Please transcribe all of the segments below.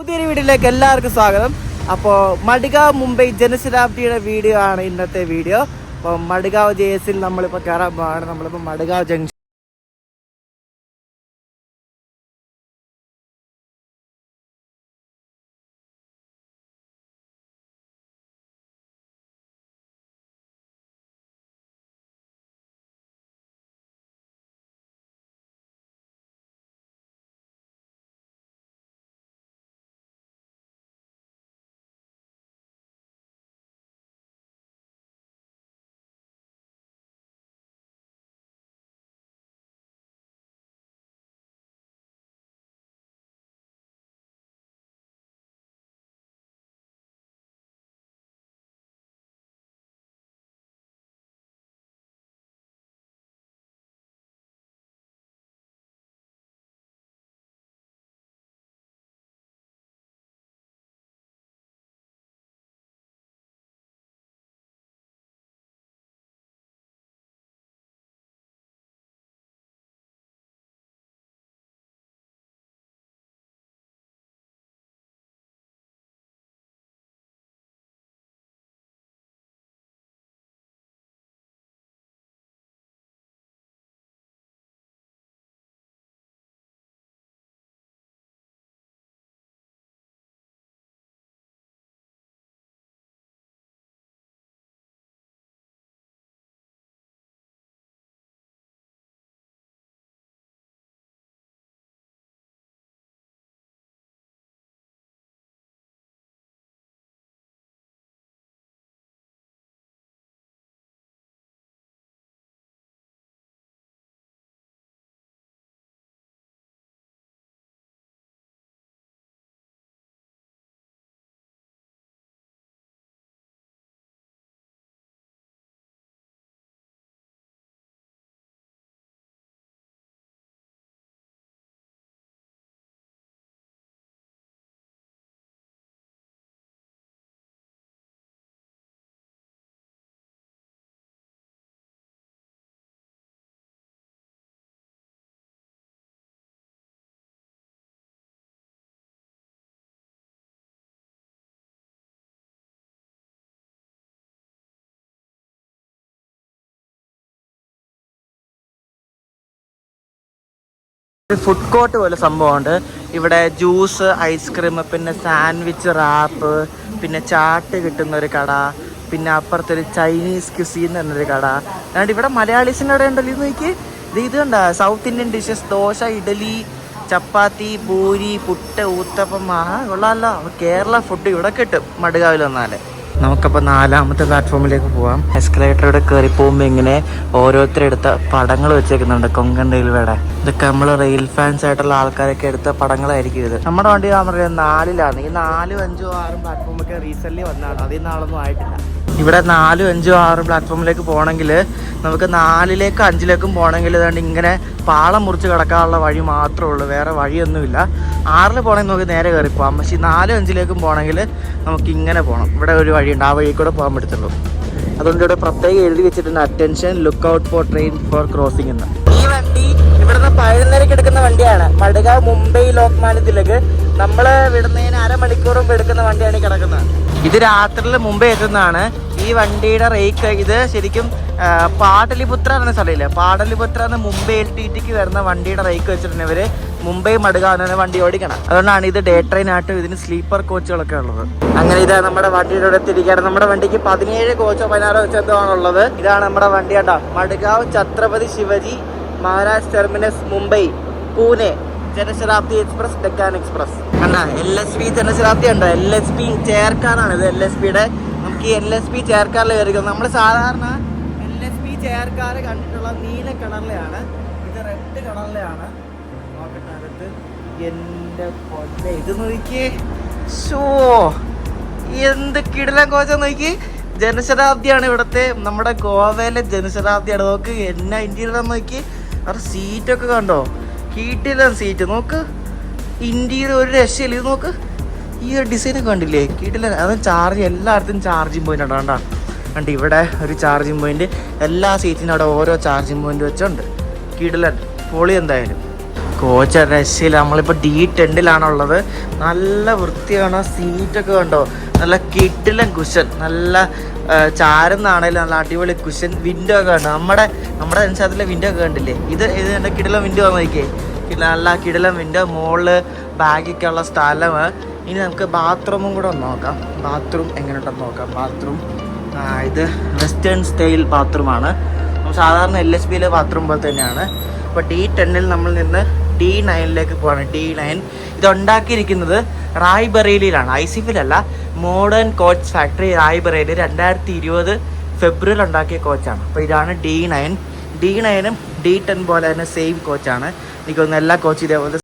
പുതിയൊരു വീഡിയോയിലേക്ക് എല്ലാവർക്കും സ്വാഗതം. അപ്പോൾ മഡ്ഗാവ് മുംബൈ ജനശതാബ്ദിയുടെ വീഡിയോ ആണ് ഇന്നത്തെ വീഡിയോ. അപ്പോൾ മഡ്ഗാവ് JS നമ്മളിപ്പോൾ കയറാൻ പോവാണ്. നമ്മളിപ്പോൾ മഡ്ഗാവ് ജംഗ്ഷൻ ഫുഡ് കോർട്ട് പോലെ സംഭവമുണ്ട്. ഇവിടെ ജ്യൂസ്, ഐസ്ക്രീം, പിന്നെ സാൻഡ്വിച്ച് റാപ്പ്, പിന്നെ ചാട്ട് കിട്ടുന്ന ഒരു കട, പിന്നെ അപ്പുറത്തൊരു ചൈനീസ് ക്യുസീൻ എന്നൊരു കട. അതുകൊണ്ട് ഇവിടെ മലയാളീസിൻ്റെ അവിടെ ഉണ്ടല്ലോ. ഇത് നോക്കി, ഇത് കണ്ട South Indian dishes, dosa, idli, chapati, puri, puttu, uttapam. കൊള്ളാമല്ലോ. കേരള ഫുഡ് ഇവിടെ കിട്ടും മഡ്ഗാവിൽ വന്നാൽ. നമുക്കപ്പോൾ 4ാമത്തെ പ്ലാറ്റ്ഫോമിലേക്ക് പോവാം. എസ്കലേറ്ററിലൂടെ കയറി പോകുമ്പോൾ ഇങ്ങനെ ഓരോരുത്തരെടുത്ത പടങ്ങൾ വെച്ചേക്കുന്നുണ്ട് കൊങ്കൺ റെയിൽവേയുടെ. ഇതൊക്കെ നമ്മൾ റെയിൽ ഫാൻസ് ആയിട്ടുള്ള ആൾക്കാരൊക്കെ എടുത്ത പടങ്ങളായിരിക്കും ഇത്. നമ്മുടെ വണ്ടി ഞാൻ പറയുന്നത് 4ലാണ്. ഈ 4, 5, 6 പ്ലാറ്റ്ഫോമൊക്കെ റീസെൻ്റ്ലി വന്നതാണ്. അതിൽ നാളൊന്നും ആയിട്ടില്ല. ഇവിടെ 4, 5, 6 പ്ലാറ്റ്ഫോമിലേക്ക് പോകണമെങ്കിൽ നമുക്ക് 4ലേക്കും 5ലേക്കും പോകണമെങ്കിൽ അതുകൊണ്ട് ഇങ്ങനെ പാളം മുറിച്ച് കിടക്കാനുള്ള വഴി മാത്രമേ ഉള്ളൂ, വേറെ വഴിയൊന്നുമില്ല. 6ൽ പോകണമെങ്കിൽ നമുക്ക് നേരെ കയറി പോകാം. പക്ഷേ 4, 5ലേക്കും പോകണമെങ്കിൽ നമുക്ക് ഇങ്ങനെ പോകണം. ഇവിടെ ഒരു വഴിയുണ്ട്, ആ വഴി കൂടെ പോകാൻ പറ്റത്തുള്ളൂ. അതുകൊണ്ട് ഇവിടെ പ്രത്യേകം എഴുതി വെച്ചിട്ടുണ്ട്, attention look out for train for crossing എന്ന്. ഈ വണ്ടി ഇവിടുന്ന് 11:30 എടുക്കുന്ന വണ്ടിയാണ്. മഡ്ഗാവ് മുംബൈ ലോക്മാന്യ തിലക്. നമ്മൾ വിടുന്നതിന് അരമണിക്കൂർ മുമ്പ് എടുക്കുന്ന വണ്ടിയാണ് ഈ കിടക്കുന്നത്. ഇത് രാത്രിയിൽ മുംബൈ എത്തുന്നതാണ്. ഈ വണ്ടിയുടെ റേറ്റ് ഇത് ശരിക്കും പാടലിപുത്ര എന്ന സ്ഥലമില്ല, പാടലിപുത്ര എന്ന മുംബൈ LTTക്ക് വരുന്ന വണ്ടിയുടെ റേറ്റ് വെച്ചിട്ടുണ്ട് ഇവർ മുംബൈ മഡ്ഗാവ് വണ്ടി ഓടിക്കണം. അതുകൊണ്ടാണ് ഇത് ഡേ ട്രെയിൻ ആയിട്ടും ഇതിന് സ്ലീപ്പർ കോച്ചുകളൊക്കെ ഉള്ളത്. അങ്ങനെ ഇതാ നമ്മുടെ വണ്ടിയുടെ ഇവിടെ എത്തിയിരിക്കുകയാണ്. നമ്മുടെ വണ്ടിക്ക് 17 കോച്ചോ 16 കോച്ചോ എന്തോ ആണുള്ളത്. ഇതാണ് നമ്മുടെ വണ്ടി കേട്ടോ. Madgaon Chhatrapati Shivaji Maharaj terminus Mumbai Pune Janshatabdi express, Deccan express. കണ്ടാ LSP ജനശതാബ്ദി ഉണ്ടോ? LSP ചെയർകാറാണ് ഇത്. LSPയുടെ നമുക്ക് ഈ LSP ചെയർകാറിൽ കയറിക്കുന്നത്. നമ്മൾ സാധാരണ LSP ചെയർകാർ കണ്ടിട്ടുള്ള നീല കളറിലെയാണ്, ഇത് റെഡ് കളറിലെയാണ്. നോക്കട്ടെ അടുത്ത്. എൻ്റെ പൊന്നെ, ഇത് നോക്കിയേ. ഷോ എന്ത് കിടിലൻ കോച്ച നോക്കി. ജനശതാബ്ദിയാണ് ഇവിടുത്തെ, നമ്മുടെ ഗോവയിലെ ജനശതാബ്ദിയാണ്. നോക്ക് എന്നാ ഇന്ത്യയിലെ നോക്കി. അവിടെ സീറ്റൊക്കെ കണ്ടോ? കീട്ടില്ല സീറ്റ് നോക്ക്. ഇന്ത്യയിൽ ഒരു രക്ഷയില്ല. ഇത് നോക്ക്, ഈ ഒരു ഡിസൈനൊക്കെ കണ്ടില്ലേ? കീട്ടില്ല. അത് ചാർജ് എല്ലായിടത്തും ചാർജിങ് പോയിന്റ് ഉണ്ടോ? കണ്ടോ? കണ്ട് ഇവിടെ ഒരു ചാർജിങ് പോയിന്റ്, എല്ലാ സീറ്റിനും അവിടെ ഓരോ ചാർജിങ് പോയിന്റ് വെച്ചുണ്ട്. കീടിലൻ പൊളി. എന്തായാലും കോച്ച് രക്ഷയില്ല. നമ്മളിപ്പോൾ D10-ലാണുള്ളത്. നല്ല വൃത്തിയാണ്. സീറ്റൊക്കെ കണ്ടോ, നല്ല കിടിലൻ കുഷൻ, നല്ല ചാരുന്നാണേലും നല്ല അടിപൊളി കുഷൻ. വിൻഡോ ഒക്കെ കണ്ടോ, നമ്മുടെ അനുസരിച്ചുള്ള വിൻഡോ ഒക്കെ കണ്ടില്ലേ? ഇത് എൻ്റെ കിടിലൻ വിൻഡോ നോക്കിയേ, നല്ല കിടിലൻ വിൻഡോ. മുകളിൽ ബാഗൊക്കെ ഉള്ള സ്ഥലം. ഇനി നമുക്ക് ബാത്റൂമും കൂടെ ഒന്ന് നോക്കാം. ബാത്റൂം എങ്ങനെയുണ്ടെന്ന് നോക്കാം. ബാത്റൂം ഇത് വെസ്റ്റേൺ സ്റ്റൈൽ ബാത്റൂമാണ്. സാധാരണ LHBയിലെ ബാത്റൂം പോലെ തന്നെയാണ്. അപ്പോൾ D10-ൽ നമ്മൾ നിന്ന് D9-ലേക്ക് പോവാണ്. D9 ഇത് ഉണ്ടാക്കിയിരിക്കുന്നത് റായ്ബറേലിയിലാണ്, ICFലല്ല. മോഡേൺ കോച്ച് ഫാക്ടറി റായ്ബറേലി 2020 ഫെബ്രുവരിയിൽ ഉണ്ടാക്കിയ കോച്ചാണ്. അപ്പോൾ ഇതാണ് D9. D9-ഉം D10 പോലെ തന്നെ സെയിം കോച്ചാണ്. എനിക്കൊന്ന് എല്ലാ കോച്ചും ഇതേപോലെ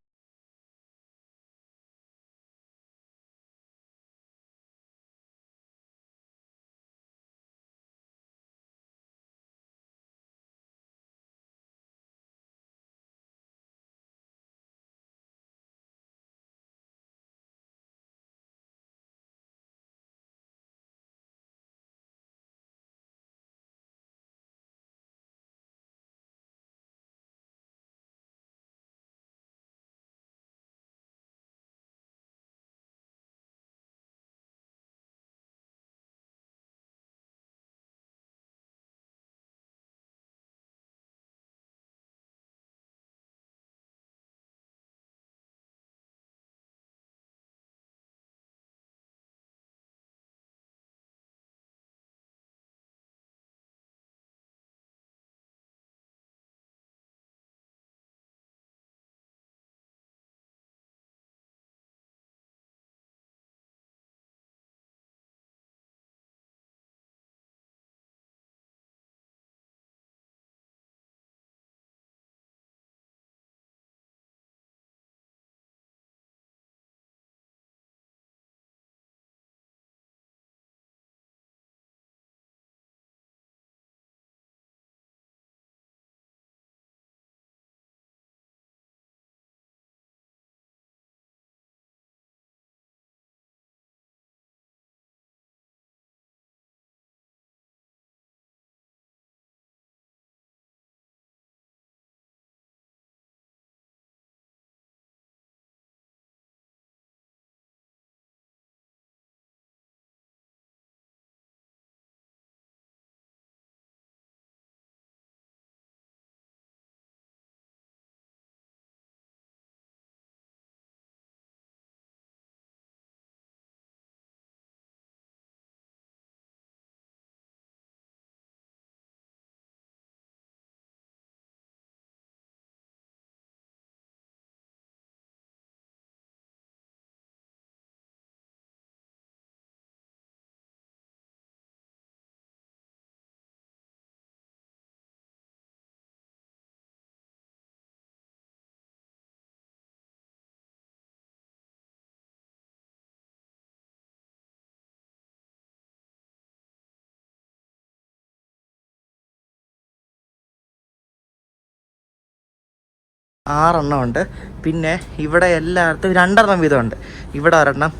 ആറെണ്ണം ഉണ്ട്. പിന്നെ ഇവിടെ എല്ലായിടത്തും 2 വീതമുണ്ട്. ഇവിടെ ഒരെണ്ണം,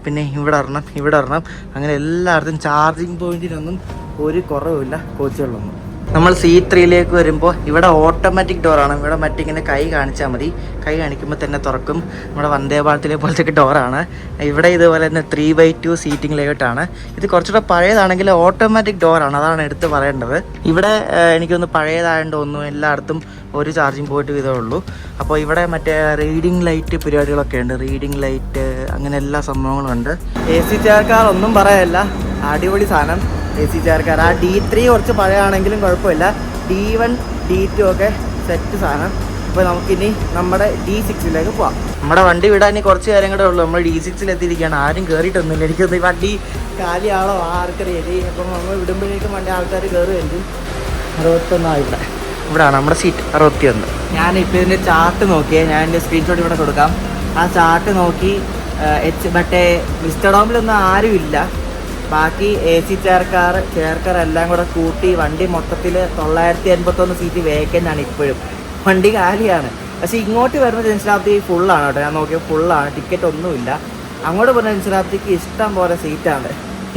പിന്നെ ഇവിടെ ഒരെണ്ണം. അങ്ങനെ എല്ലായിടത്തും ചാർജിങ് പോയിന്റിനൊന്നും ഒരു കുറവുമില്ല കോച്ചുകളിലൊന്നും. നമ്മൾ C3-ലേക്ക് വരുമ്പോൾ ഇവിടെ ഓട്ടോമാറ്റിക് ഡോറാണ്. ഇവിടെ മറ്റിങ്ങനെ കൈ കാണിച്ചാൽ മതി, കൈ കാണിക്കുമ്പോൾ തന്നെ തുറക്കും. നമ്മുടെ വന്ദേ ഭാരതിലെ പോലത്തെ ഡോറാണ്. ഇവിടെ ഇതുപോലെ തന്നെ 3/2 സീറ്റിംഗ് ലേഔട്ടാണ്. ഇത് കുറച്ചുകൂടെ പഴയതാണെങ്കിൽ ഓട്ടോമാറ്റിക് ഡോറാണ്, അതാണ് എടുത്ത് പറയേണ്ടത്. ഇവിടെ എനിക്കൊന്ന് പഴയതായതുകൊണ്ട് ഒന്നും എല്ലായിടത്തും ഒരു ചാർജിങ് പോയിട്ട് ഇതേ ഉള്ളൂ. അപ്പോൾ ഇവിടെ മറ്റേ റീഡിങ് ലൈറ്റ് പരിപാടികളൊക്കെ ഉണ്ട്. റീഡിങ് ലൈറ്റ് അങ്ങനെ എല്ലാ സംഭവങ്ങളും ഉണ്ട്. AC ചെയർക്കാർ ഒന്നും പറയാനില്ല, അടിപൊളി സാധനം. AC ചെയർക്കാർ ആ D3 കുറച്ച് പഴയമാണെങ്കിലും കുഴപ്പമില്ല. D1 D2 ഒക്കെ സെറ്റ് സാധനം. അപ്പോൾ നമുക്കിനി നമ്മുടെ D6-ലേക്ക് പോവാം. നമ്മുടെ വണ്ടി വിടാൻ ഇനി കുറച്ച് കാര്യം കൂടെ ഉള്ളൂ. നമ്മൾ D6-ൽ എത്തിയിരിക്കുകയാണ്. ആരും കയറിയിട്ടൊന്നുമില്ല. എനിക്കൊന്ന് ഈ വണ്ടി കാലിയാളോ ആർക്കറിയില്ല. അപ്പം നമ്മൾ വിടുമ്പോഴേക്കും വണ്ടി ആൾക്കാർ കയറുമായിരിക്കും. 61 ഇവിടെയാണ് നമ്മുടെ സീറ്റ്, 61. ഞാനിപ്പോൾ ഇതിൻ്റെ ചാർട്ട് നോക്കിയേ, ഞാൻ എൻ്റെ സ്ക്രീൻഷോട്ട് ഇവിടെ കൊടുക്കാം. ആ ചാർട്ട് നോക്കി മറ്റേ വിസ്റ്റഡോമിലൊന്നും ആരുമില്ല. ബാക്കി AC ചെയർക്കാർ എല്ലാം കൂടെ കൂട്ടി വണ്ടി മൊത്തത്തിൽ 981 സീറ്റ് വേക്കൻ്റാണ് ഇപ്പോഴും. വണ്ടി കാലിയാണ്. പക്ഷേ ഇങ്ങോട്ട് വരുന്ന ജനശതാബ്ദി ഫുള്ളാണ് കേട്ടോ. ഞാൻ നോക്കിയാൽ ഫുള്ളാണ്, ടിക്കറ്റ് ഒന്നുമില്ല. അങ്ങോട്ട് പോകുന്ന ജനശതാബ്ദിക്ക് ഇഷ്ടം പോലെ സീറ്റാണ്.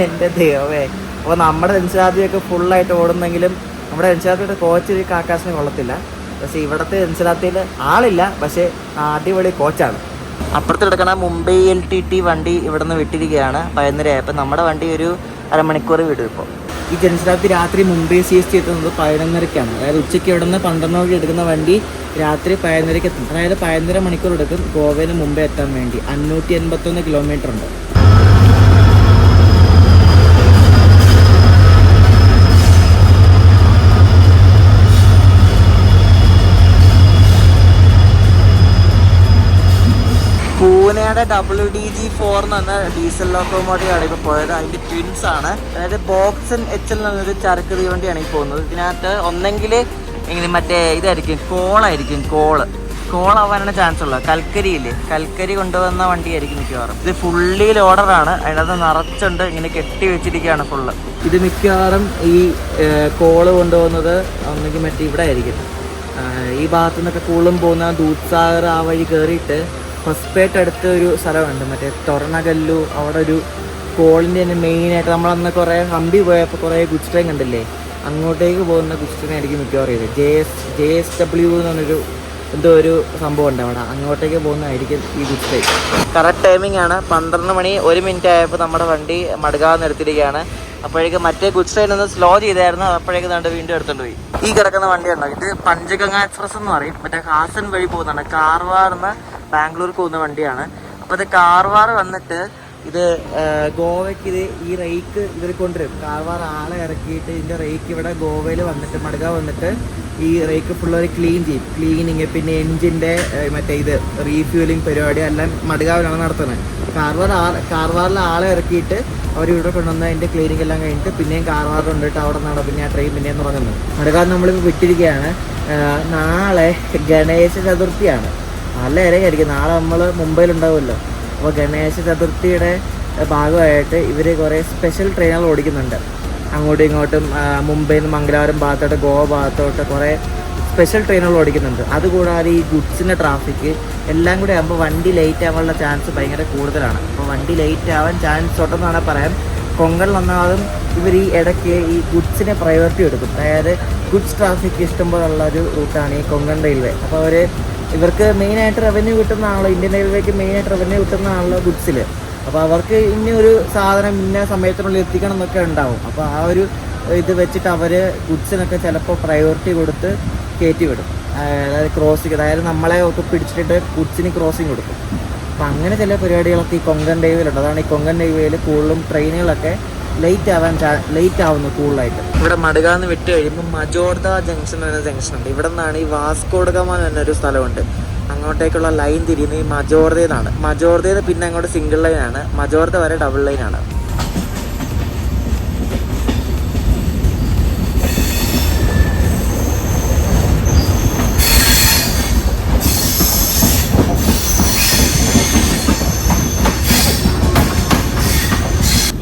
എൻ്റെ ദൈവമേ. അപ്പോൾ നമ്മുടെ ജനശതാബ്ദിയൊക്കെ ഫുള്ളായിട്ട് ഓടുന്നെങ്കിലും നമ്മുടെ ജനശതാബ്ദിയുടെ കോച്ച് ആകാശിന് കൊള്ളത്തില്ല. പക്ഷേ ഇവിടുത്തെ ജൻസിലാത്തയിൽ ആളില്ല, പക്ഷേ അടിപൊളി കോച്ചാണ്. അപ്പുറത്ത് കിടക്കണ മുംബൈ LTT വണ്ടി ഇവിടെ നിന്ന് വിട്ടിരിക്കുകയാണ് 11:00. നമ്മുടെ വണ്ടി ഒരു അരമണിക്കൂർ വിടും. ഇപ്പോൾ ഈ ജൻസിലാത്തി രാത്രി മുംബൈ CST എത്തുന്നത് 11:30-ക്കാണ്. അതായത് ഉച്ചയ്ക്ക് ഇവിടെ നിന്ന് 12 മണിക്ക് എടുക്കുന്ന വണ്ടി രാത്രി 11:30-ക്ക് എത്തും. അതായത് 11:30 മണിക്കൂർ എടുക്കും ഗോവയിൽ നിന്ന് മുംബൈ എത്താൻ വേണ്ടി. 581 കിലോമീറ്റർ ഉണ്ട്. പൂനെയുടെ WDG4 എന്ന് പറഞ്ഞ ഡീസൽ ലോക്കോമോട്ടീവാണ് ഇപ്പോൾ പോയത്. അതിൻ്റെ ട്വിൻസ് ആണ്. അതായത് ബോക്സൻ HL എന്നൊരു ചരക്ക് തീവണ്ടിയാണ് ഈ പോകുന്നത്. ഇതിനകത്ത് ഒന്നെങ്കിൽ ഇങ്ങനെ മറ്റേ ഇതായിരിക്കും, കോളാവാനാണ് ചാൻസ് ഉള്ളത്. കൽക്കരി കൊണ്ടുവന്ന വണ്ടിയായിരിക്കും മിക്കവാറും. ഇത് ഫുള്ളി ലോഡറാണ്. അതിനകത്ത് നിറച്ചുണ്ട്, ഇങ്ങനെ കെട്ടി വെച്ചിരിക്കുകയാണ് ഫുള്ള്. ഇത് മിക്കവാറും ഈ കോള് കൊണ്ടുപോകുന്നത് ഒന്നെങ്കിൽ മറ്റേ ഇവിടെ ആയിരിക്കും, ഈ ഭാഗത്തു നിന്നൊക്കെ കൂടുതലും പോകുന്ന ദൂത്സാഗർ ആ വഴി കയറിയിട്ട് ഹൊസ്പേട്ട് അടുത്ത ഒരു സ്ഥലമുണ്ട്, മറ്റേ ടൊറണഗല്ലു. അവിടെ ഒരു കോളിൻ്റെ തന്നെ മെയിനായിട്ട് നമ്മളന്ന് കുറേ ഹംപി പോയപ്പോൾ കുറേ ഗുഡ്സ് ട്രെയിൻ കണ്ടില്ലേ, അങ്ങോട്ടേക്ക് പോകുന്ന ഗുഡ്സ് ട്രെയിൻ ആയിരിക്കും മിക്കവാറും ഇത്. JSW എന്ന് പറഞ്ഞൊരു എന്തോ ഒരു സംഭവം ഉണ്ട് അവിടെ, അങ്ങോട്ടേക്ക് പോകുന്നതായിരിക്കും ഈ ഗുഡ്സ് ട്രെയിൻ. കറക്റ്റ് ടൈമിംഗ് ആണ്. 12 മണി 1 മിനിറ്റ് ആയപ്പോൾ നമ്മുടെ വണ്ടി മഡ്ഗാവ് നിർത്തിയിരിക്കുകയാണ്. അപ്പോഴേക്ക് മറ്റേ ഗുഡ്സ് ട്രെയിൻ ഒന്ന് സ്ലോ ചെയ്തായിരുന്നു, അപ്പോഴേക്ക് ദാണ്ട് വീണ്ടും എടുത്തുകൊണ്ട് പോയി. ഈ കിടക്കുന്ന വണ്ടിയുണ്ടോ, ഇത് പഞ്ചഗംഗ എക്സ്പ്രസ് എന്ന് പറയും. മറ്റേ ഹാസൻ വഴി പോകുന്നതാണ്. കാർവാറിന്ന് ബാംഗ്ലൂർക്ക് പോകുന്ന വണ്ടിയാണ്. അപ്പോൾ ഇത് കാർവാർ വന്നിട്ട് ഇത് ഗോവയ്ക്ക് ഇത് ഈ റേക്ക് ഇവർ കൊണ്ടുവരും. കാർവാർ ആളെ ഇറക്കിയിട്ട് ഇതിൻ്റെ റേക്ക് ഇവിടെ ഗോവയിൽ വന്നിട്ട് മഡ്ഗാവ് വന്നിട്ട് ഈ റേക്ക് ഫുള്ളൊരു ക്ലീൻ ചെയ്യും. ക്ലീനിങ് പിന്നെ എൻജിൻ്റെ മറ്റേ ഇത് റീഫ്യൂലിംഗ് പരിപാടി എല്ലാം മഡ്ഗാവിലാണ് നടത്തുന്നത്. കാർവാറിൽ ആളെ ഇറക്കിയിട്ട് അവർ ഇവിടെ കൊണ്ടുവന്ന് അതിൻ്റെ ക്ലീനിങ് എല്ലാം കഴിഞ്ഞിട്ട് പിന്നെയും കാർവാർ കൊണ്ടിട്ട് അവിടെ നിന്നാണ് പിന്നെ ആ ട്രെയിൻ പിന്നെയും തുടങ്ങുന്നത്. മഡ്ഗാവ് നമ്മളിപ്പോൾ വിട്ടിരിക്കുകയാണ്. നാളെ ഗണേശ ചതുർത്ഥിയാണ്. നല്ല ഇരയായിരിക്കും. നാളെ നമ്മൾ മുംബൈയിലുണ്ടാവുമല്ലോ. അപ്പോൾ ഗണേശ ചതുർത്ഥിയുടെ ഭാഗമായിട്ട് ഇവർ കുറേ സ്പെഷ്യൽ ട്രെയിനുകൾ ഓടിക്കുന്നുണ്ട്. അങ്ങോട്ടും ഇങ്ങോട്ടും മുംബൈയിൽ നിന്ന് മംഗലാപുരം ഭാഗത്തോട്ട് ഗോവ ഭാഗത്തോട്ട് കുറേ സ്പെഷ്യൽ ട്രെയിനുകൾ ഓടിക്കുന്നുണ്ട്. അതുകൂടാതെ ഈ ഗുഡ്സിൻ്റെ ട്രാഫിക്ക് എല്ലാം കൂടി ആകുമ്പോൾ വണ്ടി ലേറ്റ് ആവാനുള്ള ചാൻസ് ഭയങ്കര കൂടുതലാണ്. അപ്പോൾ വണ്ടി ലേറ്റ് ആവാൻ ചാൻസ് ഉണ്ടെന്നാണ് പറയാം. കൊങ്കണിൽ ഒന്നാമതും ഇവർ ഈ ഇടയ്ക്ക് ഈ ഗുഡ്സിനെ പ്രയോറിറ്റി എടുക്കും. അതായത് ഗുഡ്സ് ട്രാഫിക് ഇഷ്ടംപോലുള്ള ഒരു റൂട്ടാണ് ഈ കൊങ്കൺ റെയിൽവേ. അപ്പോൾ ഇവർക്ക് മെയിനായിട്ട് റവന്യൂ കിട്ടുന്നതാണല്ലോ, ഇന്ത്യൻ റെയിൽവേക്ക് മെയിനായിട്ട് റവന്യൂ കിട്ടുന്നതാണല്ലോ ഗുഡ്സിൽ. അപ്പോൾ അവർക്ക് ഇനി ഒരു സാധനം ഇന്ന സമയത്തിനുള്ളിൽ എത്തിക്കണം എന്നൊക്കെ ഉണ്ടാവും. അപ്പോൾ ആ ഒരു ഇത് വെച്ചിട്ട് അവർ ഗുഡ്സിനൊക്കെ ചിലപ്പോൾ പ്രയോറിറ്റി കൊടുത്ത് കയറ്റി വിടും. അതായത് ക്രോസിങ്, അതായത് നമ്മളെ ഒക്കെ പിടിച്ചിട്ട് ഗുഡ്സിന് ക്രോസിങ് കൊടുക്കും. അപ്പോൾ അങ്ങനെ ചില പരിപാടികളൊക്കെ ഈ കൊങ്കൺ റെയിൽവേയിലുണ്ട്. അതാണ് ഈ കൊങ്കൺ റെയിൽവേയിൽ കൂടുതലും ട്രെയിനുകളൊക്കെ ലേറ്റ് ആവുന്നു കൂടുതലായിട്ട്. ഇവിടെ മഡ്ഗാന്ന് വിട്ട് കഴിയുമ്പോൾ മജോർദ ജംഗ്ഷൻ എന്ന ജംഗ്ഷൻ ഉണ്ട്. ഇവിടെ നിന്നാണ് ഈ വാസ്കോഡഗാമ എന്നൊരു സ്ഥലമുണ്ട്. അങ്ങോട്ടേക്കുള്ള ലൈൻ തിരിയുന്നത് ഈ മജോർദയിൽ നിന്നാണ്. മജോർദയിൽ നിന്ന് പിന്നെ അങ്ങോട്ട് സിംഗിൾ ലൈനാണ്. മജോർദ വരെ ഡബിൾ ലൈനാണ്.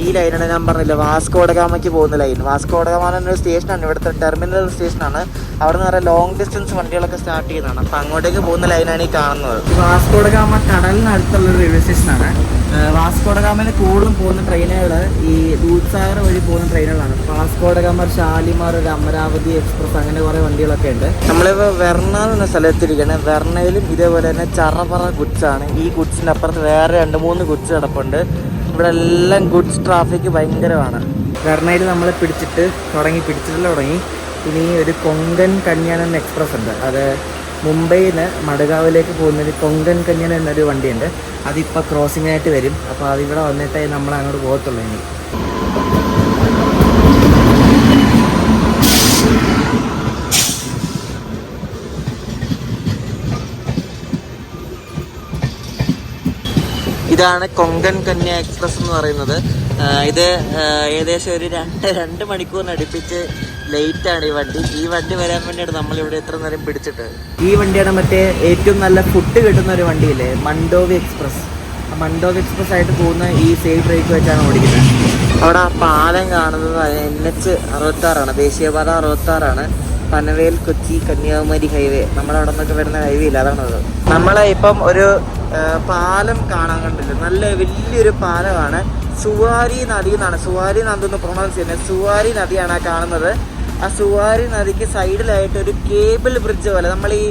ഈ ലൈനാണ് ഞാൻ പറഞ്ഞില്ല, വാസ്കോഡഗാമയ്ക്ക് പോകുന്ന ലൈൻ. വാസ്കോഡഗാമ എന്നൊരു സ്റ്റേഷനാണ്, ഇവിടുത്തെ ടെർമിനൽ സ്റ്റേഷനാണ്. അവിടെ നിന്ന് പറയാൻ ലോങ് ഡിസ്റ്റൻസ് വണ്ടികളൊക്കെ സ്റ്റാർട്ട് ചെയ്യുന്നതാണ്. അപ്പോൾ അങ്ങോട്ടേക്ക് പോകുന്ന ലൈനാണ് ഈ കാണുന്നത്. വാസ്കോഡഗാമ കടലിനടുത്തുള്ള റെയിൽവേ സ്റ്റേഷനാണ്. വാസ്കോഡഗാമയിൽ കൂടുതലും പോകുന്ന ട്രെയിനുകൾ ഈ ദൂത്സാഗർ വഴി പോകുന്ന ട്രെയിനുകളാണ്. വാസ്കോഡഗാമ, ഷാലിമാർ, ഒരു അമരാവതി എക്സ്പ്രസ്, അങ്ങനെ കുറേ വണ്ടികളൊക്കെ ഉണ്ട്. നമ്മളിപ്പോൾ വെർണ എന്ന സ്ഥലത്തിരിക്കുകയാണ്. വെർണയിലും ഇതേപോലെ തന്നെ ചറപറ ഗുഡ്സാണ്. ഈ ഗുഡ്സിൻ്റെ അപ്പുറത്ത് വേറെ 2-3 ഗുഡ്സ് കിടപ്പുണ്ട്. ഇവിടെ എല്ലാം ഗുഡ്സ് ട്രാഫിക് ഭയങ്കരമാണ്. വെർണയിൽ നമ്മൾ പിടിച്ചിട്ടില്ല തുടങ്ങി. ഇനി ഒരു കൊങ്കൺ കന്യാൻ എക്സ്പ്രസ് ഉണ്ട്. അത് മുംബൈയിൽ നിന്ന് മഡ്ഗാവിലേക്ക് പോകുന്നൊരു കൊങ്കൺ കന്യാൻ എന്നൊരു വണ്ടിയുണ്ട്. അതിപ്പോൾ ക്രോസിംഗ് ആയിട്ട് വരും. അപ്പോൾ അതിവിടെ വന്നിട്ടേ നമ്മൾ അങ്ങോട്ട് പോകത്തുള്ളൂ. ഇനി ഇതാണ് കൊങ്കൺ കന്യ എക്സ്പ്രസ് എന്ന് പറയുന്നത്. ഇത് ഏകദേശം ഒരു 2 മണിക്കൂറിന് അടുപ്പിച്ച് ലേറ്റാണ് ഈ വണ്ടി വരാൻ വേണ്ടിയാണ് നമ്മളിവിടെ എത്ര നേരം പിടിച്ചിട്ട്. ഈ വണ്ടിയാണ് മറ്റേ ഏറ്റവും നല്ല ഫുഡ് കിട്ടുന്ന ഒരു വണ്ടിയില്ലേ, മണ്ടോവി എക്സ്പ്രസ്. മണ്ടോവി എക്സ്പ്രസ് ആയിട്ട് പോകുന്ന ഈ സെയിം ബ്രേക്ക് വെച്ചാണ് ഓടിക്കുന്നത്. അവിടെ ആ പാലം കാണുന്നത് NH66 ദേശീയപാത 66. പനവേൽ കൊച്ചി കന്യാകുമാരി ഹൈവേ, നമ്മുടെ അവിടെ നിന്നൊക്കെ വരുന്ന ഹൈവേ ഇല്ല, അതാണത്. നമ്മളെ ഇപ്പം ഒരു പാലം കാണാൻ കണ്ടില്ല, നല്ല വലിയൊരു പാലമാണ്. സുവാരി നദി എന്നാണ്, സുവാരി നദി എന്ന് പ്രൊണൗൺസ് ചെയ്യുന്നത്. സുവാരി നദിയാണ് ആ കാണുന്നത്. ആ സുവാരി നദിക്ക് സൈഡിലായിട്ട് ഒരു കേബിൾ ബ്രിഡ്ജ് പോലെ നമ്മൾ ഈ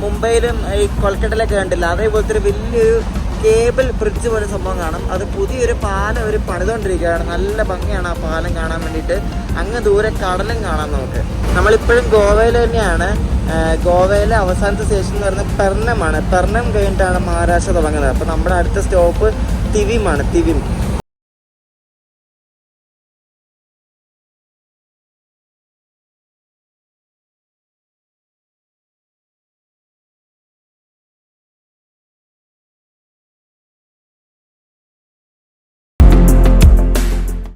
മുംബൈയിലും ഈ കൊൽക്കട്ടയിലൊക്കെ കണ്ടില്ല, അതേപോലത്തെ ഒരു വലിയൊരു കേബിൾ ബ്രിഡ്ജ് പോലെ സംഭവം കാണും. അത് പുതിയൊരു പാലം അവർ പണിതുകൊണ്ടിരിക്കുകയാണ്. നല്ല ഭംഗിയാണ് ആ പാലം കാണാൻ വേണ്ടിയിട്ട്. അങ്ങ് ദൂരെ കടലും കാണാം നമുക്ക്. നമ്മളിപ്പോഴും ഗോവയിൽ തന്നെയാണ്. ഗോവയിലെ അവസാനത്തെ സ്റ്റേഷൻ എന്ന് പറയുന്നത് പെർണമാണ്. പെർണം കഴിഞ്ഞിട്ടാണ് മഹാരാഷ്ട്ര തുടങ്ങുന്നത്. അപ്പോൾ നമ്മുടെ അടുത്ത സ്റ്റോപ്പ് തിവിമാണ്. തിവിം.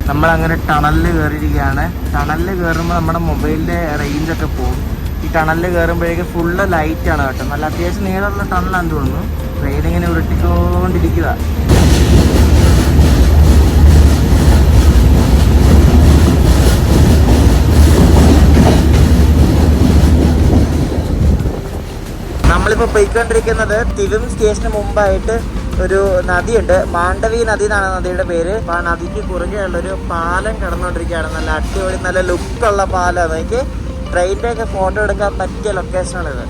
നമ്മളങ്ങനെ ടണലിൽ കയറിയിരിക്കുകയാണ്. ടണലിൽ കയറുമ്പോൾ നമ്മുടെ മൊബൈലിൻ്റെ റേഞ്ചൊക്കെ പോകും. ഈ ടണലിൽ കയറുമ്പോഴേക്കും ഫുള്ള് ലൈറ്റാണ് കേട്ടോ. നല്ല അത്യാവശ്യം നീളമുള്ള ടണലാണെന്ന് തോന്നുന്നു. ട്രെയിൻ ഇങ്ങനെ ഉരുട്ടിക്കൊണ്ടിരിക്കുക. നമ്മളിപ്പോൾ പോയിക്കൊണ്ടിരിക്കുന്നത് തിവിം സ്റ്റേഷന് മുമ്പായിട്ട് ഒരു നദിയുണ്ട്. മാണ്ഡവി നദി എന്നാണ് നദിയുടെ പേര്. അപ്പോൾ ആ നദിക്ക് കുറുകെയുള്ളൊരു പാലം കടന്നുകൊണ്ടിരിക്കുകയാണ്. നല്ല അടിപൊളി നല്ല ലുക്കുള്ള പാലമാണ്. എനിക്ക് ട്രെയിനിൻ്റെ ഒക്കെ ഫോട്ടോ എടുക്കാൻ പറ്റിയ ലൊക്കേഷനാണിത്.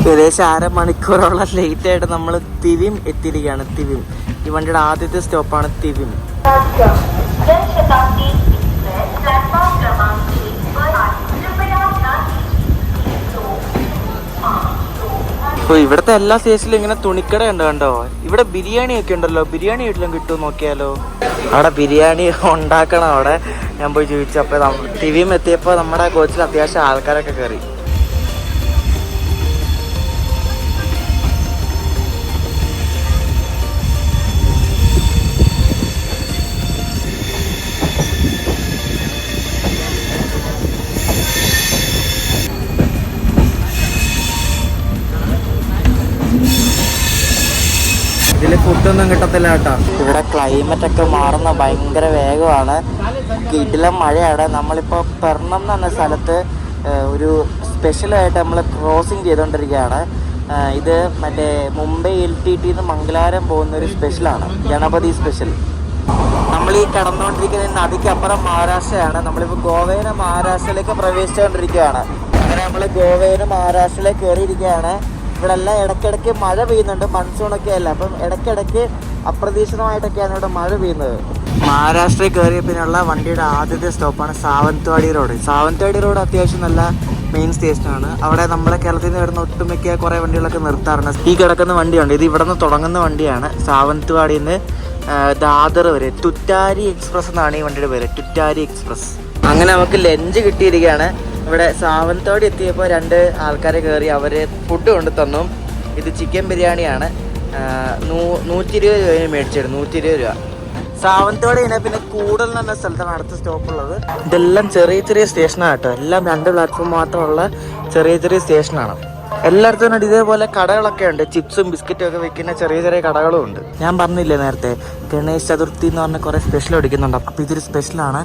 ഏകദേശം 1/2 മണിക്കൂറോളം ലേറ്റ് ആയിട്ട് നമ്മൾ തിവിം എത്തിയിരിക്കുകയാണ്. തിവിം ഈ വണ്ടിയുടെ ആദ്യത്തെ സ്റ്റോപ്പാണ് തിവിം. അപ്പോൾ ഇവിടുത്തെ എല്ലാ സ്റ്റേഷനിലും ഇങ്ങനെ തുണിക്കട ഉണ്ട് കണ്ടോ. ഇവിടെ ബിരിയാണി ഒക്കെ ഉണ്ടല്ലോ. ബിരിയാണി വീട്ടിലും കിട്ടുമോ നോക്കിയാലോ. അവിടെ ബിരിയാണി ഉണ്ടാക്കണം. അവിടെ ഞാൻ പോയി ചോദിച്ചു. അപ്പോൾ തിവിം എത്തിയപ്പോൾ നമ്മുടെ കോച്ചിൽ അത്യാവശ്യം ആൾക്കാരൊക്കെ കയറി. ഇതിൽ ഫുഡൊന്നും കിട്ടത്തില്ല കേട്ടോ. ഇവിടെ ക്ലൈമറ്റ് ഒക്കെ മാറുന്ന ഭയങ്കര വേഗമാണ്. കിടിലം മഴയാണ്. നമ്മളിപ്പോൾ പെർണം എന്ന് പറഞ്ഞ സ്ഥലത്ത് ഒരു സ്പെഷ്യലായിട്ട് നമ്മൾ ക്രോസിങ് ചെയ്തുകൊണ്ടിരിക്കുകയാണ്. ഇത് മറ്റേ മുംബൈ LTT മംഗലാരം പോകുന്ന ഒരു സ്പെഷ്യലാണ്, ഗണപതി സ്പെഷ്യൽ. നമ്മൾ ഈ കടന്നുകൊണ്ടിരിക്കുന്ന നദിക്കപ്പുറം മഹാരാഷ്ട്രയാണ്. നമ്മളിപ്പോൾ ഗോവയിൽ നിന്ന് മഹാരാഷ്ട്രയിലേക്ക് പ്രവേശിച്ചുകൊണ്ടിരിക്കുകയാണ്. അങ്ങനെ നമ്മൾ ഗോവയിൽ നിന്ന് മഹാരാഷ്ട്രയിലേക്ക് കയറിയിരിക്കുകയാണ്. ഇവിടെ എല്ലാം ഇടയ്ക്കിടയ്ക്ക് മഴ പെയ്യുന്നുണ്ട്. മൺസൂണൊക്കെ അല്ല, അപ്പം ഇടയ്ക്കിടയ്ക്ക് അപ്രതീക്ഷിതമായിട്ടൊക്കെയാണ് ഇവിടെ മഴ പെയ്യുന്നത്. മഹാരാഷ്ട്രയിൽ കയറിയ പിന്നെയുള്ള വണ്ടിയുടെ ആദ്യത്തെ സ്റ്റോപ്പാണ് സാവന്ത്വാടി റോഡ്. സാവന്ത്വാടി റോഡ് അത്യാവശ്യം നല്ല മെയിൻ സ്റ്റേഷനാണ്. അവിടെ നമ്മുടെ കേരളത്തിൽ നിന്ന് വരുന്ന ഒട്ടുമിക്ക കുറേ വണ്ടികളൊക്കെ നിർത്താറുണ്ട്. ഈ കിടക്കുന്ന വണ്ടിയുണ്ട്, ഇത് ഇവിടെ നിന്ന് തുടങ്ങുന്ന വണ്ടിയാണ്. സാവന്ത്വാടിയിൽ നിന്ന് ദാദർ വരെ തുറ്റാരി എക്സ്പ്രസ് എന്നാണ് ഈ വണ്ടിയുടെ പേര്, തുറ്റാരി എക്സ്പ്രസ്. അങ്ങനെ നമുക്ക് ലഞ്ച് കിട്ടിയിരിക്കുകയാണ്. ഇവിടെ സാവന്ത്വാടി എത്തിയപ്പോൾ 2 ആൾക്കാരെ കയറി അവർ ഫുഡ് കൊണ്ട് തന്നു. ഇത് ചിക്കൻ ബിരിയാണിയാണ്. 120 രൂപ മേടിച്ചിരുന്നു. 120 രൂപ. സാവന്ത്വാടി കഴിഞ്ഞാൽ പിന്നെ കൂടൽ എന്ന സ്ഥലത്താണ് അടുത്ത സ്റ്റോപ്പുള്ളത്. ഇതെല്ലാം ചെറിയ ചെറിയ സ്റ്റേഷനാണ് കേട്ടോ. എല്ലാം 2 പ്ലാറ്റ്ഫോം മാത്രമുള്ള ചെറിയ ചെറിയ സ്റ്റേഷനാണ്. എല്ലായിടത്തും ഇതേപോലെ കടകളൊക്കെ ഉണ്ട്. ചിപ്സും ബിസ്ക്കറ്റും ഒക്കെ വെക്കുന്ന ചെറിയ ചെറിയ കടകളും ഉണ്ട്. ഞാൻ പറഞ്ഞില്ലേ നേരത്തെ ഗണേശ് ചതുർത്ഥി എന്ന് പറഞ്ഞ കുറേ സ്പെഷ്യൽ അടിക്കുന്നുണ്ട്. അപ്പോൾ ഇതൊരു സ്പെഷ്യലാണ്.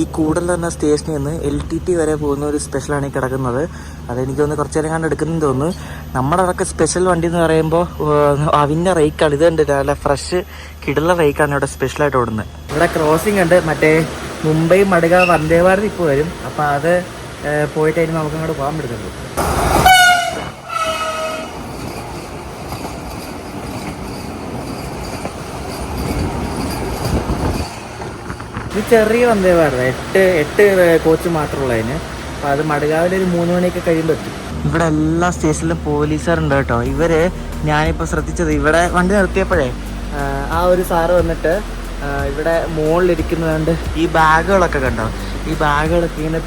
ഈ കൂടൽ എന്ന സ്റ്റേഷനിൽ നിന്ന് LTT വരെ പോകുന്ന ഒരു സ്പെഷ്യലാണ് ഈ കിടക്കുന്നത്. അതെനിക്ക് തോന്നുന്നു കുറച്ച് നേരം കണ്ട് എടുക്കുന്നതെന്ന് തോന്നുന്നു. നമ്മുടെ അതൊക്കെ സ്പെഷ്യൽ വണ്ടി എന്ന് പറയുമ്പോൾ അവിൻ്റെ റേക്കാണ്. ഇത് കണ്ടില്ല, നല്ല ഫ്രഷ് കിടല റേക്കാണ് ഇവിടെ സ്പെഷ്യലായിട്ട് ഓടുന്നത്. ഇവിടെ ക്രോസിംഗ് ഉണ്ട്. മറ്റേ മുംബൈ മഡ്ഗാവ് വന്ദേ ഭാരത് ഇപ്പോൾ വരും. അപ്പോൾ അത് പോയിട്ടായിരുന്നു നമുക്ക് അങ്ങോട്ട് പോകാൻ പറ്റുന്നുള്ളൂ. ഇത് ചെറിയ വന്ദേ ഭാരത് 8 കോച്ച് മാത്രമുള്ളതിന്. അപ്പോൾ അത് മഡ്ഗാവിലൊരു 3 മണിയൊക്കെ കഴിയുമ്പോൾ എത്തും. ഇവിടെ എല്ലാ സ്റ്റേഷനിലും പോലീസുകാരുണ്ട് കേട്ടോ. ഞാനിപ്പോൾ ശ്രദ്ധിച്ചത് ഇവിടെ വണ്ടി നിർത്തിയപ്പോഴേ ആ ഒരു സാറ് വന്നിട്ട് ഇവിടെ മുകളിലിരിക്കുന്നത് ഈ ബാഗുകളൊക്കെ കണ്ടോ. ഈ ബാഗുകളൊക്കെ ഇങ്ങനെ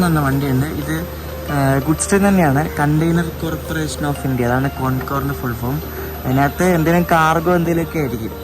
എന്ന വണ്ടിയുണ്ട്. ഇത് ഗുഡ്സ് ട്രെയിൻ തന്നെയാണ്, കണ്ടെയ്നർ കോർപ്പറേഷൻ ഓഫ് ഇന്ത്യ, അതാണ് കോൺകോറിൻ്റെ ഫുൾ ഫോം. അതിനകത്ത് എന്തെങ്കിലും കാർഗോ എന്തെങ്കിലുമൊക്കെ ആയിരിക്കും.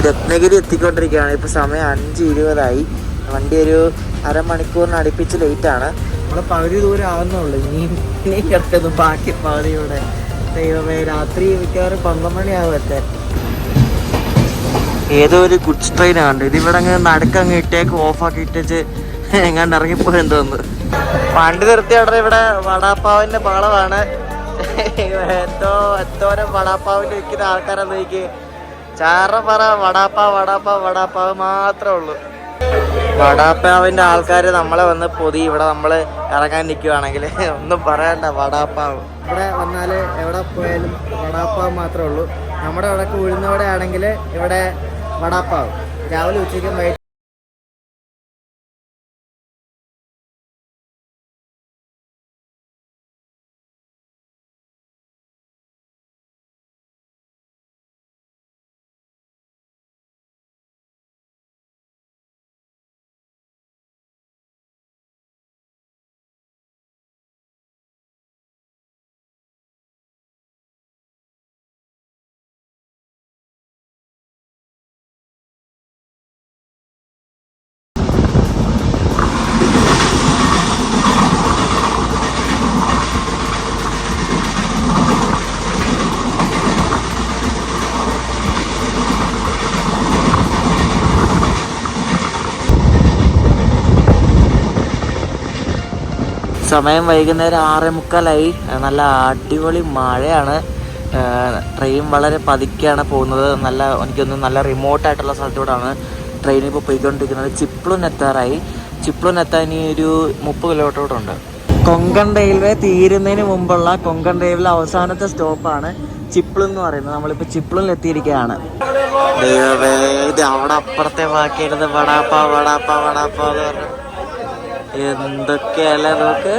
രത്നഗിരി എത്തിക്കൊണ്ടിരിക്കുകയാണ്. ഇപ്പോൾ സമയം 5:20. വണ്ടി ഒരു അരമണിക്കൂറിന് അടുപ്പിച്ച് ലേറ്റാണ്. നമ്മൾ പകുതി ദൂരം ആകുന്നുള്ളൂ. ഇനി കിടക്കുന്നു ബാക്കി പകുതിയുടെ. ദൈവമേ, രാത്രി മിക്കവാറും 12 മണിയാകും എത്താൻ. ഏതോ ഒരു ഗുഡ്സ് ട്രെയിനാണ്. ഇതിവിടെ അങ്ങ് നടുക്കങ്ങ് ഇട്ടേക്ക് ഓഫാക്കി ഇട്ടേച്ച് എങ്ങാണ്ട് ഇറങ്ങിപ്പോയെന്ന് തോന്നുന്നു. വണ്ടി നിർത്തിയ ഉടനെ ഇവിടെ വടാപ്പാവിൻ്റെ ബഹളമാണ്. എന്തോരം വടാപ്പാവിൻ്റെ വിൽക്കുന്ന ആൾക്കാരെന്ന് നോക്കി. ചാറ പറ വടാപ്പാവ് മാത്രമേ ഉള്ളൂ. വടാപ്പാവിൻ്റെ ആൾക്കാർ നമ്മളെ വന്ന് പൊതി ഇവിടെ നമ്മൾ ഇറങ്ങാൻ നിൽക്കുവാണെങ്കിൽ ഒന്നും പറയണ്ട. വടാപ്പാവ് ഇവിടെ വന്നാൽ എവിടെ പോയാലും വടാപ്പാവ് മാത്രമേ ഉള്ളൂ. നമ്മുടെ അവിടെയൊക്കെ ഉഴുന്നവിടെ ആണെങ്കിൽ ഇവിടെ വടാപ്പാവ് രാവിലെ ഉച്ചയ്ക്കും വൈകിട്ട്. സമയം വൈകുന്നേരം 6:45. നല്ല അടിപൊളി മഴയാണ്. ട്രെയിൻ വളരെ പതുക്കെയാണ് പോകുന്നത്. എനിക്കൊന്നും നല്ല റിമോട്ടായിട്ടുള്ള സ്ഥലത്തൂടെയാണ് ട്രെയിൻ ഇപ്പോൾ പോയിക്കൊണ്ടിരിക്കുന്നത്. ചിപ്ലൂൺ എത്താറായി. ചിപ്ലൂൺ എത്താൻ ഇനി ഒരു 30 കിലോമീറ്റർ കൂടെ ഉണ്ട്. കൊങ്കൺ റെയിൽവേ തീരുന്നതിന് മുമ്പുള്ള കൊങ്കൺ റെയിൽവേ അവസാനത്തെ സ്റ്റോപ്പാണ് ചിപ്ലൂൺ എന്ന് പറയുന്നത്. നമ്മളിപ്പോൾ ചിപ്ലൂണിൽ എത്തിയിരിക്കുകയാണ്. ഇത് അവിടെ അപ്പുറത്തെ ബാക്കിയിരുന്നത് വടാപ്പാവ് എന്ന് പറഞ്ഞു. എന്തൊക്കെയല്ല നോക്ക്.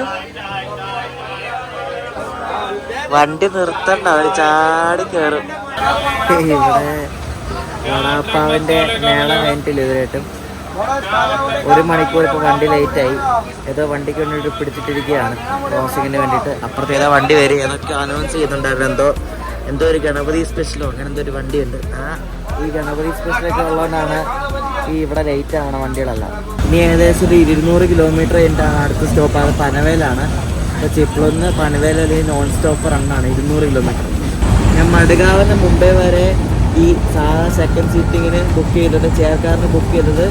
വണ്ടി നിർത്തണ്ട, അവര് ചാടി കയറും. ഇവിടെ വടാപ്പാവിന്റെ മേള കഴിഞ്ഞിട്ടില്ല ഇതുവരെയായിട്ടും. 1 മണിക്കൂർ ഇപ്പോൾ വണ്ടി ലേറ്റായി. ഏതോ വണ്ടിക്ക് വേണ്ടിയിട്ട് പിടിച്ചിട്ടിരിക്കുകയാണ് ക്രോസിങ്ങിന് വേണ്ടിയിട്ട്. അപ്പുറത്ത് ഏതോ വണ്ടി വരും, ഏതൊക്കെ അനൗൺസ് ചെയ്യുന്നുണ്ടായിരുന്നു. എന്തോ ഒരു ഗണപതി സ്പെഷ്യലോ അങ്ങനെ എന്തോ ഒരു വണ്ടിയുണ്ട്. ഈ ഗണപതി സ്പെഷ്യലൊക്കെ ഉള്ളതുകൊണ്ടാണ് ഈ ഇവിടെ ലേറ്റ് ആവണ വണ്ടികളെല്ലാം. ഇനി ഏകദേശം ഒരു 200 കിലോമീറ്റർ കഴിഞ്ഞിട്ടാണ് അടുത്ത സ്റ്റോപ്പ്. അത് പനവേലാണ്. ഇപ്പോൾ ചിപ്പിളൊന്ന് പനവേൽ അല്ലെങ്കിൽ നോൺ സ്റ്റോപ്പ് റണ്ണാണ് 200 കിലോമീറ്റർ. ഞാൻ മടുകാവിന് മുമ്പേ വരെ ഈ സാധാ സെക്കൻഡ് സീറ്റിങ്ങിന് ബുക്ക് ചെയ്തത്, ചെയർക്കാറിന് ബുക്ക് ചെയ്തത്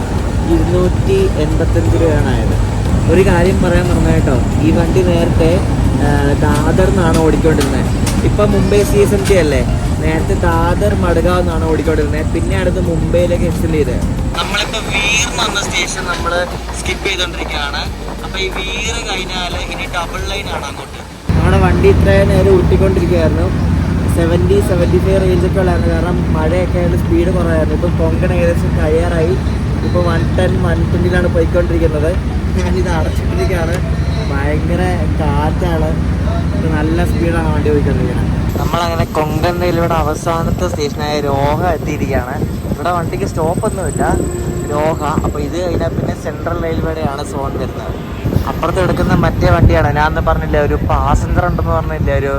285 രൂപയാണ് ആയത്. ഒരു കാര്യം പറയാൻ പറഞ്ഞ കേട്ടോ, ഈ വണ്ടി നേരത്തെ ദാദർ നിന്നാണ് ഓടിക്കൊണ്ടിരുന്നത്. ഇപ്പം മുംബൈ CSMT അല്ലേ. നേരത്തെ ദാദർ മഡ്ഗാവ് എന്നാണ് ഓടിക്കൊണ്ടിരുന്നത്. പിന്നെ അടുത്ത് മുംബൈയിലേക്ക് എക്സ്റ്റെൻഡ് ചെയ്തത്. നമ്മളിപ്പോൾ വീർ എന്ന സ്റ്റേഷൻ നമ്മൾ സ്കിപ്പ് ചെയ്തുകൊണ്ടിരിക്കുകയാണ്. അപ്പോൾ ഈ വീർ കഴിഞ്ഞാൽ ഇനി ഡബിൾ ലൈൻ ആണ് അങ്ങോട്ട്. നമ്മുടെ വണ്ടി ഇത്രയും നേരം ഉരുട്ടിക്കൊണ്ടിരിക്കുകയായിരുന്നു. 70-75 റേഞ്ചൊക്കെ ഉള്ളായിരുന്നു. കാരണം മഴയൊക്കെ ആയിട്ട് സ്പീഡ് കുറവായിരുന്നു. ഇപ്പം കൊങ്കൺ ഏകദേശം കഴിയാറായി. ഇപ്പോൾ 110-120 പോയിക്കൊണ്ടിരിക്കുന്നത്. ഞാനിത് അടച്ചിട്ടിരിക്കുകയാണ്. ഭയങ്കര കാറ്റാണ്. നല്ല സ്പീഡാണ് വണ്ടി പോയിക്കൊണ്ടിരിക്കുന്നത്. നമ്മളങ്ങനെ കൊങ്കൺ റെയിൽവേയുടെ അവസാനത്തെ സ്റ്റേഷനായ രോഹ എത്തിയിരിക്കുകയാണ്. ഇവിടെ വണ്ടിക്ക് സ്റ്റോപ്പൊന്നുമില്ല, രോഹ. അപ്പോൾ ഇത് കഴിഞ്ഞാൽ പിന്നെ സെൻട്രൽ റെയിൽവേയുടെയാണ് സോൺ വരുന്നത്. അപ്പുറത്ത് എടുക്കുന്ന മറ്റേ വണ്ടിയാണ്. ഞാൻ പറഞ്ഞില്ല ഒരു പാസഞ്ചർ ഉണ്ടെന്ന് പറഞ്ഞില്ല, ഒരു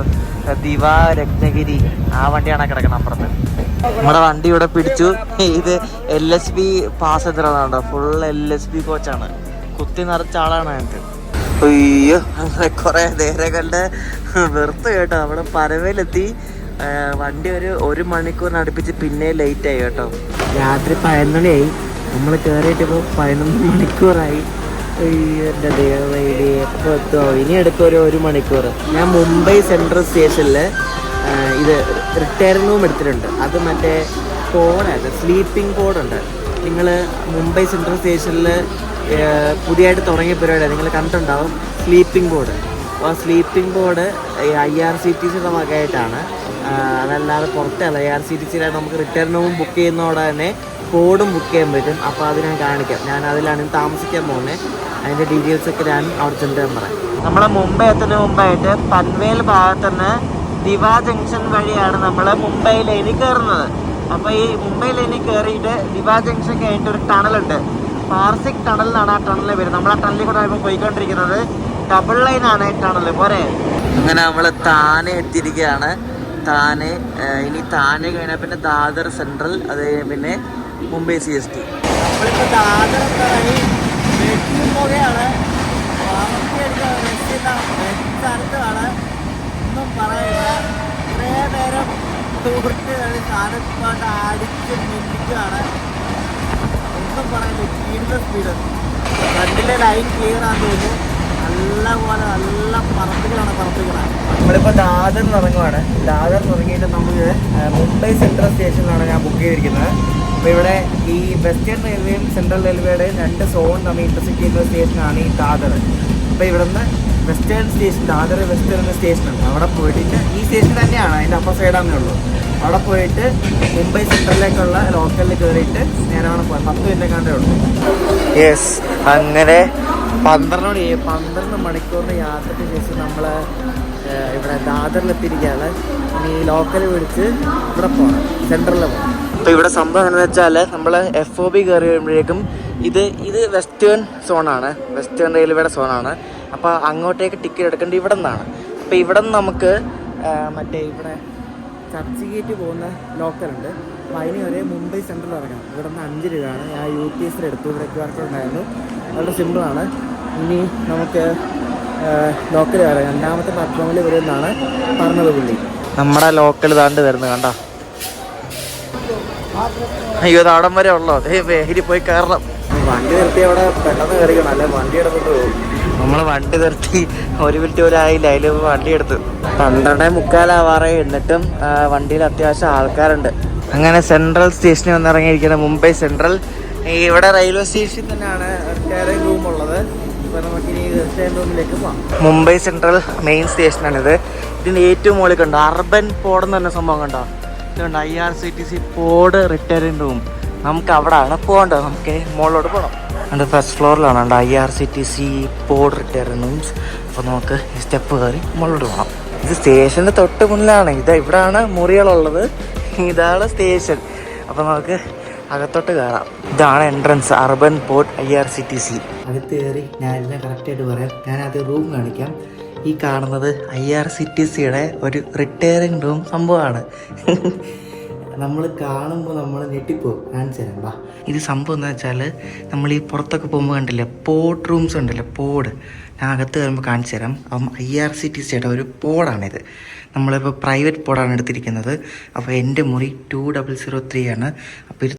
ദിവാ രത്നഗിരി, ആ വണ്ടിയാണ് കിടക്കുന്നത് അപ്പുറത്ത്. നമ്മുടെ വണ്ടി ഇവിടെ പിടിച്ചു. ഇത് LSB പാസഞ്ചർ ആണോ, ഫുൾ LSB കോച്ചാണ്. കുത്തി നിറച്ച ആളാണ് അതിനകത്ത്. അയ്യോ, അങ്ങനെ കുറേ നേരം കണ്ട് വെറുത്ത് കേട്ടോ. അവിടെ പനവേലെത്തി. വണ്ടി ഒരു മണിക്കൂറിന് അടുപ്പിച്ച് പിന്നെ ലേറ്റായി കേട്ടോ. രാത്രി 11 മണിയായി. നമ്മൾ കയറിയിട്ട് ഇപ്പോൾ 11 മണിക്കൂറായി. എൻ്റെ ദൈവമേ, എപ്പോൾ എത്തുമോ? ഇനി എടുക്കും ഒരു മണിക്കൂർ. ഞാൻ മുംബൈ സെൻട്രൽ സ്റ്റേഷനിൽ ഇത് റിട്ടയറിംഗ് റൂം എടുത്തിട്ടുണ്ട്. അത് മറ്റേ പോഡാണ്, സ്ലീപ്പിംഗ് പോഡുണ്ട്. നിങ്ങൾ മുംബൈ സെൻട്രൽ സ്റ്റേഷനിൽ പുതിയതായിട്ട് തുടങ്ങിയ പരിപാടിയാണ്, നിങ്ങൾ കണ്ടിട്ടുണ്ടാവും, സ്ലീപ്പിംഗ് ബോർഡ്. അപ്പോൾ സ്ലീപ്പിംഗ് ബോർഡ് IRCTCയുടെ വകയായിട്ടാണ്. അതല്ലാതെ പുറത്തല്ല. IRCTCയിലാണ് നമുക്ക് റിട്ടേൺ റൂം ബുക്ക് ചെയ്യുന്നതോടെ തന്നെ കോഡും ബുക്ക് ചെയ്യാൻ പറ്റും. അപ്പോൾ അത് ഞാൻ കാണിക്കാം. ഞാൻ അതിലാണ് താമസിക്കാൻ പോകുന്നത്. അതിൻ്റെ ഡീറ്റെയിൽസൊക്കെ ഞാൻ അവിടെ ചെന്ന് പറയാം. നമ്മൾ മുംബൈ എത്തുന്നതിന് മുമ്പായിട്ട് പൻവേൽ ഭാഗത്തുനിന്ന് ദിവാ ജംഗ്ഷൻ വഴിയാണ് നമ്മൾ മുംബൈ ലൈനിൽ കയറുന്നത്. അപ്പോൾ ഈ മുംബൈ ലൈനിൽ കയറിയിട്ട് ദിവാ ജംഗ്ഷൻ കഴിഞ്ഞിട്ട് ഒരു ടണലുണ്ട്, പാർസിക് ടണൽ എന്നാണ് ആ ടണലിൽ വരുന്നത്. നമ്മൾ ആ ടണലിൽ കൂടെ ഇപ്പോൾ പോയിക്കൊണ്ടിരിക്കുന്നത്. ഡബിൾ ലൈനാണ് ഈ ടണൽ പോരെ. അങ്ങനെ നമ്മൾ താനെ എത്തിയിരിക്കുകയാണ്. താനെ ഇനി താനെ കഴിഞ്ഞാൽ പിന്നെ ദാദർ സെൻട്രൽ, അത് പിന്നെ മുംബൈ CST. നമ്മളിപ്പോൾ ദാദർ പോകുകയാണ്. സ്ഥലത്താണ്, ഒന്നും പറയില്ല. കുറേ നേരം ടൂറിസ്റ്റ് സാധനപ്പാട്ട് അടിച്ച് മിന്നിക്കുകയാണ്. ഒന്നും പറയില്ല, സ്പീഡ്. ഫ്രണ്ടിലെ ലൈൻ ക്ലിയർ ആണെന്ന് തോന്നുന്നു. നല്ല പറമ്പുകളാണ്. നമ്മളിപ്പോൾ ദാദർ ഇറങ്ങുവാണ്. ദാദർ ഇറങ്ങിയിട്ട് നമുക്ക് മുംബൈ സെൻട്രൽ സ്റ്റേഷനിലാണ് ഞാൻ ബുക്ക് ചെയ്തിരിക്കുന്നത്. അപ്പോൾ ഇവിടെ ഈ വെസ്റ്റേൺ റെയിൽവേയും സെൻട്രൽ റെയിൽവേയുടെയും 2 സോൺ തമ്മിൽ ഇന്റർസെക്ട് ചെയ്യുന്ന സ്റ്റേഷനാണ് ഈ ദാദർ. അപ്പോൾ ഇവിടുന്ന് വെസ്റ്റേൺ സ്റ്റേഷൻ, ദാദർ വെസ്റ്റേൺ സ്റ്റേഷനുണ്ട്. അവിടെ പോയിട്ട് ഈ സ്റ്റേഷൻ തന്നെയാണ്, അതിൻ്റെ അപ്പർ സൈഡാന്നേ ഉള്ളൂ. അവിടെ പോയിട്ട് മുംബൈ സെൻട്രലിലേക്കുള്ള ലോക്കലിൽ കയറിയിട്ട് നേരമാണ് പോയത്. 10 മിനിറ്റ് കണ്ടേ ഉള്ളൂ. യെസ്, അങ്ങനെ 12 മണിക്കൂറിന് യാത്രയ്ക്ക് ശേഷം നമ്മൾ ഇവിടെ ദാദറിലെത്തിയിരിക്കുകയാണ്. ഇനി ലോക്കൽ വിളിച്ച് ഇവിടെ പോകണം, സെൻട്രലിൽ പോകണം. അപ്പോൾ ഇവിടെ സംഭവം എന്താണെന്ന് വെച്ചാൽ നമ്മൾ FOB കയറി വരുമ്പോഴേക്കും ഇത് വെസ്റ്റേൺ സോണാണ്, വെസ്റ്റേൺ റെയിൽവേയുടെ സോണാണ്. അപ്പോൾ അങ്ങോട്ടേക്ക് ടിക്കറ്റ് എടുക്കേണ്ടത് ഇവിടെ നിന്നാണ്. അപ്പോൾ ഇവിടെ നിന്ന് നമുക്ക് മറ്റേ ഇവിടെ ചർച്ച് ഗേറ്റ് പോകുന്ന ലോക്കലുണ്ട്. അപ്പോൾ അതിന് വരെ മുംബൈ സെൻട്രൽ ഇറങ്ങാം. ഇവിടെ നിന്ന് 5 രൂപയാണ്. ഞാൻ UPSൽ എടുത്തു, ഇവിടെ QR ഉണ്ടായിരുന്നു. വളരെ സിമ്പിളാണ്. ഇനി നമുക്ക് ലോക്കൽ കയറാം. 2ാമത്തെ പ്ലാറ്റ്ഫോമിൽ വരുമെന്നാണ് പറഞ്ഞത് പുള്ളി. നമ്മുടെ ലോക്കൽ താണ്ട് വരുന്നത് കണ്ടോ. അയ്യോ, താടം വരെ ഉള്ളോ? അതേ വേരി പോയി കയറണം. വണ്ടി നിർത്തി അവിടെ പെട്ടെന്ന് കയറിക്കണം, അല്ലെ വണ്ടി എടുത്തിട്ട് പോകും. നമ്മൾ വണ്ടി നിർത്തി 1 മിനിറ്റ് പോലും ആയില്ല, അതിൽ വണ്ടി എടുത്ത് 12:45 എന്നിട്ടും വണ്ടിയിൽ അത്യാവശ്യം ആൾക്കാരുണ്ട്. അങ്ങനെ സെൻട്രൽ സ്റ്റേഷനിൽ വന്നിറങ്ങിയിരിക്കുന്ന മുംബൈ സെൻട്രൽ. ഇവിടെ റെയിൽവേ സ്റ്റേഷൻ തന്നെയാണ് റിട്ടയറിംഗ് റൂം ഉള്ളത്. ഇപ്പോൾ നമുക്കിനി റിട്ടയറിംഗ് റൂമിലേക്ക് പോകാം. മുംബൈ സെൻട്രൽ മെയിൻ സ്റ്റേഷനാണിത്. ഇതിന് ഏറ്റവും മുകളിൽ കണ്ടോ അർബൻ പോഡ് എന്ന് പറഞ്ഞ സംഭവം കണ്ടോ? ഇതുകൊണ്ട് IRCTC പോഡ് റിട്ടയറിംഗ് റൂം. നമുക്ക് അവിടെയാണ് പോകേണ്ടത്. നമുക്ക് മുകളിലോട്ട് പോകണം. അത് ഫസ്റ്റ് ഫ്ലോറിലാണ് IRCTC പോഡ് റിട്ടയറിംഗ് റൂംസ്. അപ്പോൾ നമുക്ക് സ്റ്റെപ്പ് കയറി മുകളിലോട്ട് പോകണം. ഇത് സ്റ്റേഷൻ്റെ തൊട്ട് മുന്നിലാണ്. ഇവിടാണ് മുറികളുള്ളത്, ഇതാണ് സ്റ്റേഷൻ. അപ്പം നമുക്ക് അകത്തോട്ട് കയറാം. ഇതാണ് എൻട്രൻസ്, അർബൻ പോർട്ട് IRCTC. അകത്ത് കയറി ഞാൻ എല്ലാം കറക്റ്റായിട്ട് പറയാം. ഞാൻ ആദ്യം റൂം കാണിക്കാം. ഈ കാണുന്നത് IRCTCയുടെ ഒരു റിട്ടയറിംഗ് റൂം സംഭവമാണ്. നമ്മൾ കാണുമ്പോൾ നമ്മൾ ഞെട്ടിപ്പോവും. കാണിച്ചു തരാം വാ. ഇത് സംഭവം എന്ന് വെച്ചാൽ നമ്മൾ ഈ പുറത്തൊക്കെ പോകുമ്പോൾ കണ്ടില്ലേ പോഡ് റൂംസ് ഉണ്ടല്ലോ, പോഡ്. ഞാൻ അകത്ത് കയറുമ്പോൾ കാണിച്ചു തരാം. അപ്പം IRCTCയുടെ ഒരു പോഡാണിത്. നമ്മളിപ്പോൾ പ്രൈവറ്റ് പോഡാണ് എടുത്തിരിക്കുന്നത്. അപ്പോൾ എൻ്റെ മുറി 2003 ആണ്. അപ്പോൾ ഇത്